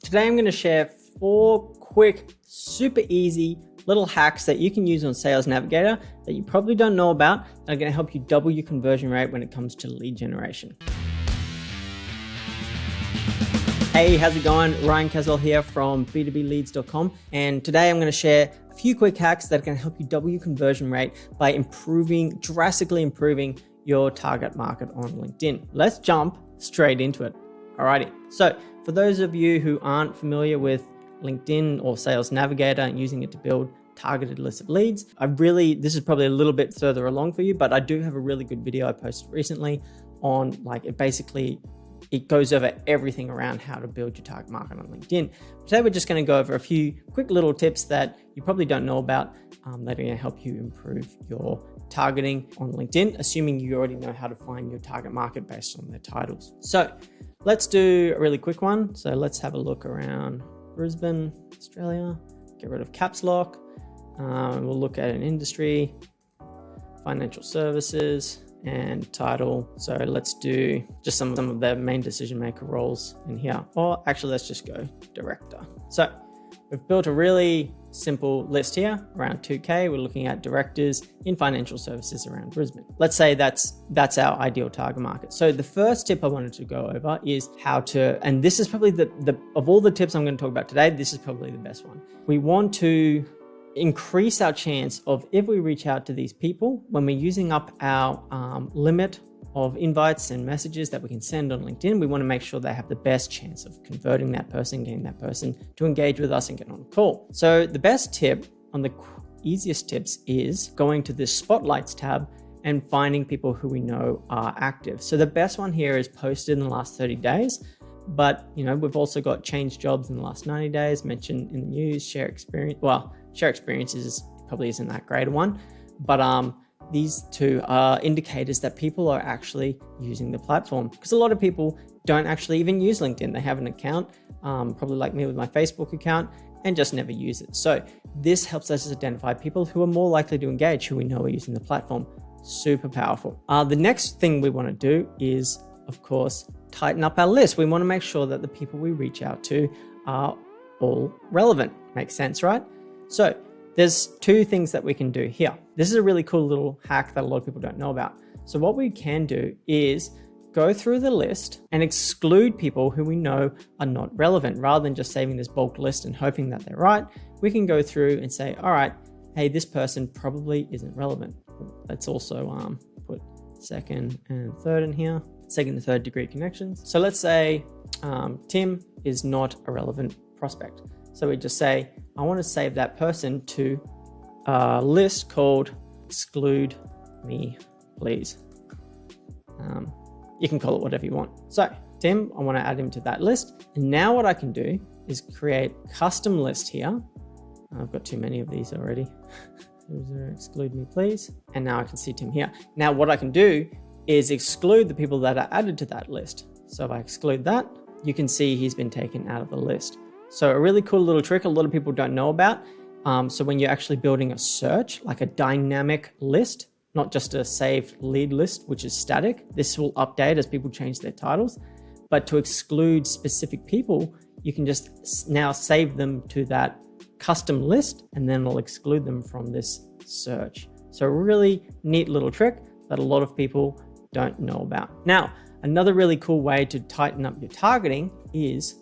Today I'm going to share 4 quick, super easy little hacks that you can use on Sales Navigator that you probably don't know about that are going to help you double your conversion rate when it comes to lead generation. Hey, how's it going? Ryan Caswell here from b2bleads.com, and today I'm going to share a few quick hacks that can help you double your conversion rate by drastically improving your target market on LinkedIn. Let's jump straight into it. Alrighty. So for those of you who aren't familiar with LinkedIn or Sales Navigator and using it to build targeted lists of leads, this is probably a little bit further along for you, but I do have a really good video I posted recently on it goes over everything around how to build your target market on LinkedIn. Today, we're just going to go over a few quick little tips that you probably don't know about that are going to help you improve your targeting on LinkedIn, assuming you already know how to find your target market based on their titles. So let's do a really quick one. So let's have a look around Brisbane, Australia, get rid of caps lock. We'll look at an industry, financial services, and title. So let's do just some of the main decision maker roles in here. Or actually, let's just go director. So we've built a really simple list here around 2K. We're looking at directors in financial services around Brisbane. Let's say that's our ideal target market. So the first tip I wanted to go over is how to, and this is probably of all the tips I'm going to talk about today, this is probably the best one. We want to increase our chance of, if we reach out to these people, when we're using up our limit of invites and messages that we can send on LinkedIn, we want to make sure they have the best chance of converting that person, getting that person to engage with us and get on a call. So the best tip, on the easiest tips, is going to this spotlights tab and finding people who we know are active. So the best one here is posted in the last 30 days. But, we've also got changed jobs in the last 90 days, mentioned in the news, share experience. Well, share experiences probably isn't that great a one, but these two are indicators that people are actually using the platform, because a lot of people don't actually even use LinkedIn. They have an account, probably like me with my Facebook account, and just never use it. So this helps us identify people who are more likely to engage, who we know are using the platform. Super powerful. The next thing we want to do is, of course, tighten up our list. We want to make sure that the people we reach out to are all relevant. Makes sense, right? So there's 2 things that we can do here. This is a really cool little hack that a lot of people don't know about. So what we can do is go through the list and exclude people who we know are not relevant. Rather than just saving this bulk list and hoping that they're right, we can go through and say, all right, hey, this person probably isn't relevant. Let's also put second and third in here, second and third degree connections. So let's say Tim is not a relevant prospect. So we just say, I want to save that person to a list called exclude me, please. You can call it whatever you want. So Tim, I want to add him to that list. And now what I can do is create a custom list here. I've got too many of these already. Exclude me, please. And now I can see Tim here. Now what I can do is exclude the people that are added to that list. So if I exclude that, you can see he's been taken out of the list. So a really cool little trick a lot of people don't know about. So when you're actually building a search, like a dynamic list, not just a saved lead list, which is static, this will update as people change their titles. But to exclude specific people, you can just now save them to that custom list, and then we'll exclude them from this search. So a really neat little trick that a lot of people don't know about. Now, another really cool way to tighten up your targeting is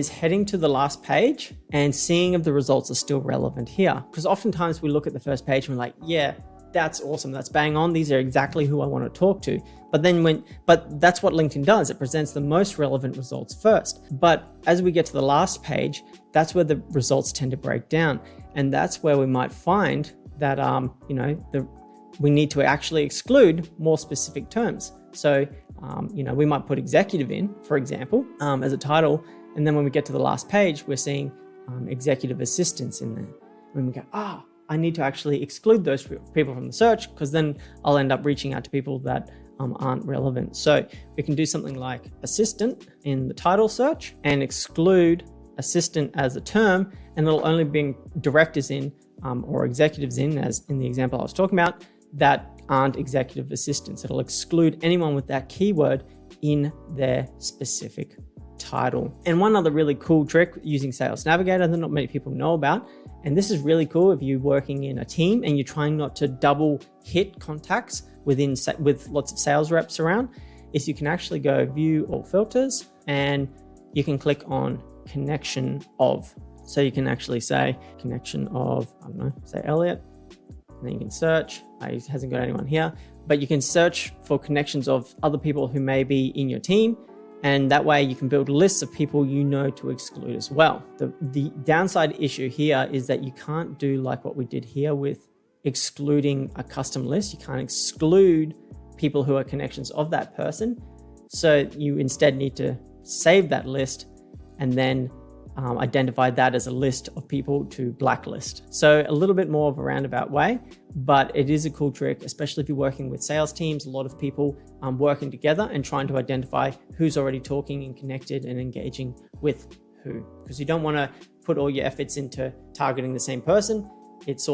heading to the last page and seeing if the results are still relevant here. Because oftentimes we look at the first page and we're like, yeah, that's awesome. That's bang on. These are exactly who I want to talk to. But that's what LinkedIn does. It presents the most relevant results first. But as we get to the last page, that's where the results tend to break down. And that's where we might find that, we need to actually exclude more specific terms. So, we might put executive in, for example, as a title. And then when we get to the last page, we're seeing executive assistants in there. When we go, I need to actually exclude those people from the search, because then I'll end up reaching out to people that aren't relevant. So we can do something like assistant in the title search and exclude assistant as a term, and it'll only bring directors in or executives in, as in the example I was talking about, that aren't executive assistants. It'll exclude anyone with that keyword in their specific title. And one other really cool trick using Sales Navigator that not many people know about, and this is really cool if you're working in a team and you're trying not to double hit contacts with lots of sales reps around, is you can actually go view all filters and you can click on connection of. So you can actually say connection of, I don't know, say Elliot, and then you can search. He hasn't got anyone here, but you can search for connections of other people who may be in your team. And that way you can build lists of people you know to exclude as well. The downside issue here is that you can't do like what we did here with excluding a custom list. You can't exclude people who are connections of that person. So you instead need to save that list and then identify that as a list of people to blacklist. So a little bit more of a roundabout way, but it is a cool trick, especially if you're working with sales teams, a lot of people working together and trying to identify who's already talking and connected and engaging with who, because you don't want to put all your efforts into targeting the same person. It's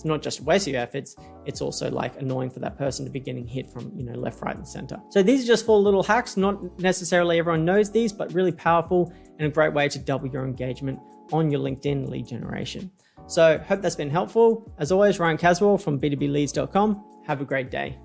not just wasting your efforts, it's also like annoying for that person to be getting hit from, left, right, and center. So these are just 4 little hacks. Not necessarily everyone knows these, but really powerful and a great way to double your engagement on your LinkedIn lead generation. So hope that's been helpful. As always, Ryan Caswell from b2bleads.com. Have a great day.